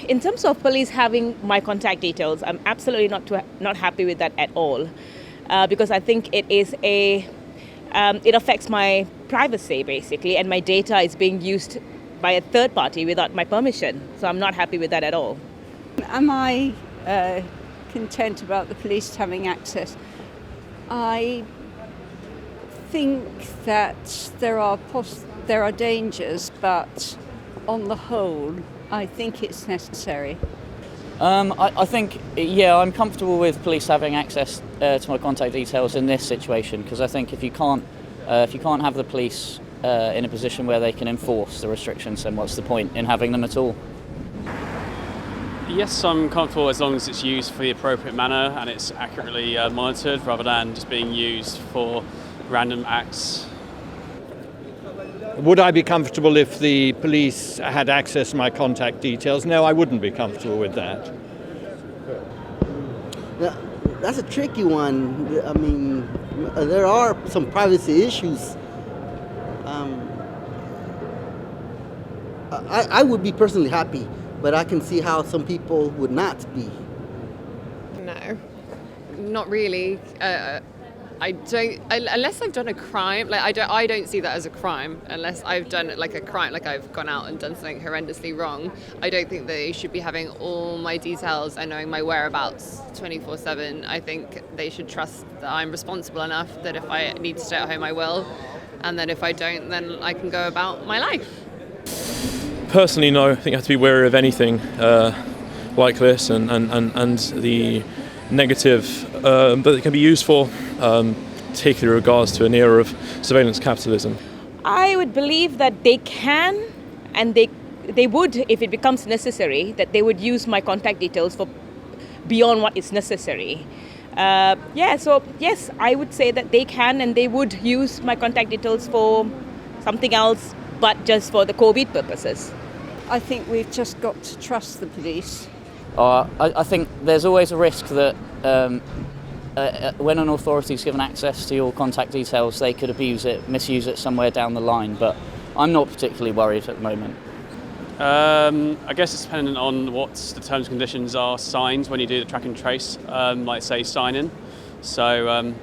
In terms of police having my contact details, I'm absolutely not happy with that at all, because I think it affects my privacy basically, and my data is being used by a third party without my permission. So I'm not happy with that at all. Am I content about the police having access? I think that there are dangers, but on the whole, I think it's necessary. I think, yeah, I'm comfortable with police having access to my contact details in this situation, because I think if you can't have the police in a position where they can enforce the restrictions, then what's the point in having them at all? Yes, I'm comfortable as long as it's used for the appropriate manner and it's accurately monitored, rather than just being used for random acts. Would I be comfortable if the police had access to my contact details? No, I wouldn't be comfortable with that. That's a tricky one. I mean, there are some privacy issues. I would be personally happy, but I can see how some people would not be. No, not really. I don't, unless I've done a crime. Like I don't see that as a crime unless I've done like a crime, like I've gone out and done something horrendously wrong. I don't think they should be having all my details and knowing my whereabouts 24/7. I think they should trust that I'm responsible enough that if I need to stay at home, I will, and then if I don't, then I can go about my life. Personally, no. I think you have to be wary of anything like this, and the negative that it can be used for, particularly in regards to an era of surveillance capitalism. I would believe that they can, and they would, if it becomes necessary, that they would use my contact details for beyond what is necessary. So yes, I would say that they can and they would use my contact details for something else, but just for the COVID purposes. I think we've just got to trust the police. I think there's always a risk that when an authority's given access to your contact details, they could misuse it somewhere down the line, but I'm not particularly worried at the moment. I guess it's dependent on what the terms and conditions are signed when you do the track and trace, like say sign-in. So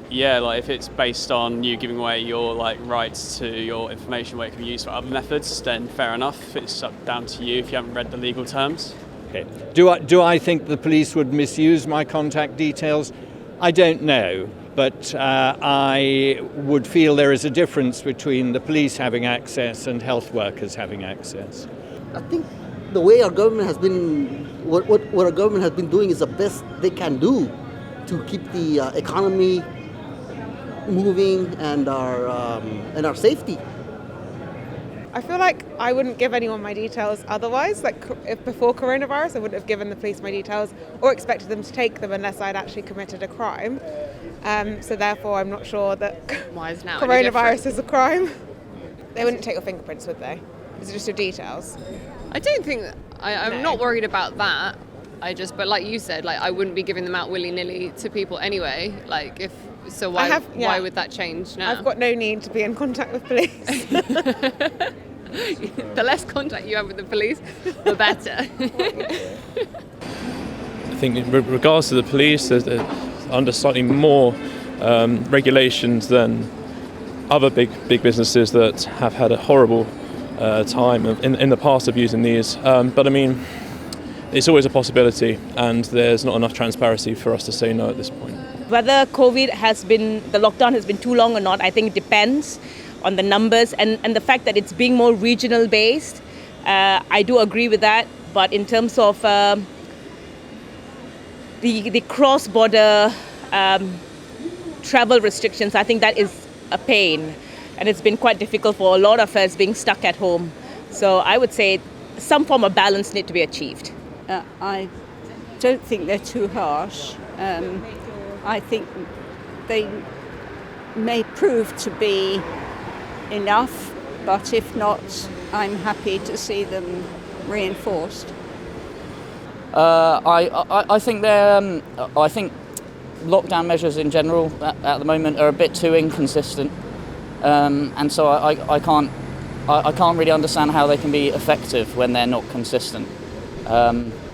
like if it's based on you giving away your rights to your information where it can be used for other methods, then fair enough. It's down to you if you haven't read the legal terms. Okay. Do I think the police would misuse my contact details? I don't know, but I would feel there is a difference between the police having access and health workers having access. I think the way our government has been, what our government has been doing is the best they can do to keep the economy moving and our safety. I feel like I wouldn't give anyone my details otherwise. Like if before coronavirus, I wouldn't have given the police my details or expected them to take them unless I'd actually committed a crime. So therefore, I'm not sure that Why is now coronavirus is a crime. They wouldn't take your fingerprints, would they? Is it just your details? I don't think I'm No. not worried about that. But like you said, I wouldn't be giving them out willy-nilly to people anyway. Why would that change now? I've got no need to be in contact with police. The less contact you have with the police, the better. I think in regards to the police, they're under slightly more regulations than other big businesses that have had a horrible time in the past of using these. But I mean, it's always a possibility, and there's not enough transparency for us to say no at this point. Whether the lockdown has been too long or not, I think it depends on the numbers and the fact that it's being more regional based. I do agree with that, but in terms of the cross-border travel restrictions, I think that is a pain, and it's been quite difficult for a lot of us being stuck at home. So I would say some form of balance need to be achieved. I don't think they're too harsh. I think they may prove to be enough, but if not, I'm happy to see them reinforced. I think I think lockdown measures in general at the moment are a bit too inconsistent, and so I can't I can't really understand how they can be effective when they're not consistent.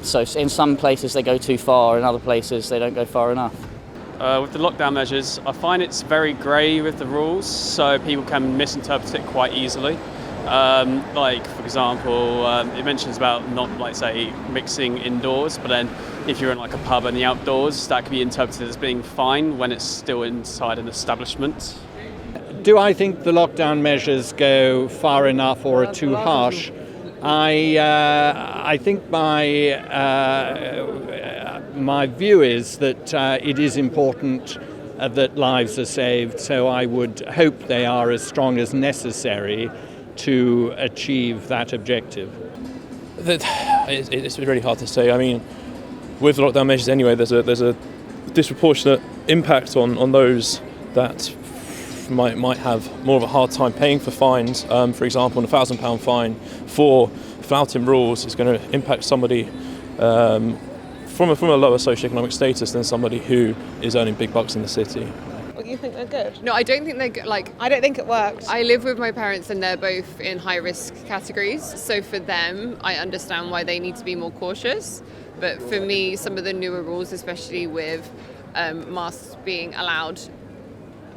So in some places they go too far, in other places they don't go far enough. With the lockdown measures, I find it's very grey with the rules, so people can misinterpret it quite easily. Like, for example, it mentions about not, like, say, mixing indoors, but then if you're in like a pub in the outdoors, that can be interpreted as being fine when it's still inside an establishment. Do I think the lockdown measures go far enough or are too harsh? I think my view is that it is important that lives are saved, so I would hope they are as strong as necessary to achieve that objective. It's really hard to say. I mean, with lockdown measures anyway, there's a disproportionate impact on those that might have more of a hard time paying for fines. For example, a £1,000 fine for flouting rules is going to impact somebody from a lower socioeconomic status than somebody who is earning big bucks in the city. Well, you think they're good? No, I don't think they're good. Like, I don't think it worked. I live with my parents and they're both in high risk categories. So for them, I understand why they need to be more cautious. But for me, some of the newer rules, especially with masks being allowed,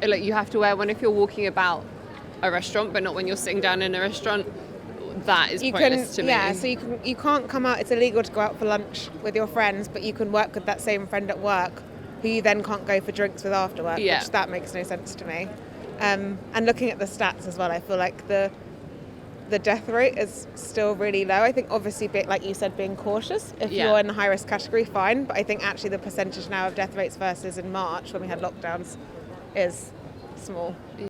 like you have to wear one if you're walking about a restaurant, but not when you're sitting down in a restaurant. That is pointless to me. Yeah, so you can't come out. It's illegal to go out for lunch with your friends, but you can work with that same friend at work, who you then can't go for drinks with after work. Yeah. Which that makes no sense to me. And looking at the stats as well, I feel like the death rate is still really low. I think obviously, like you said, being cautious. If you're in the high risk category, fine. But I think actually the percentage now of death rates versus in March when we had lockdowns is small.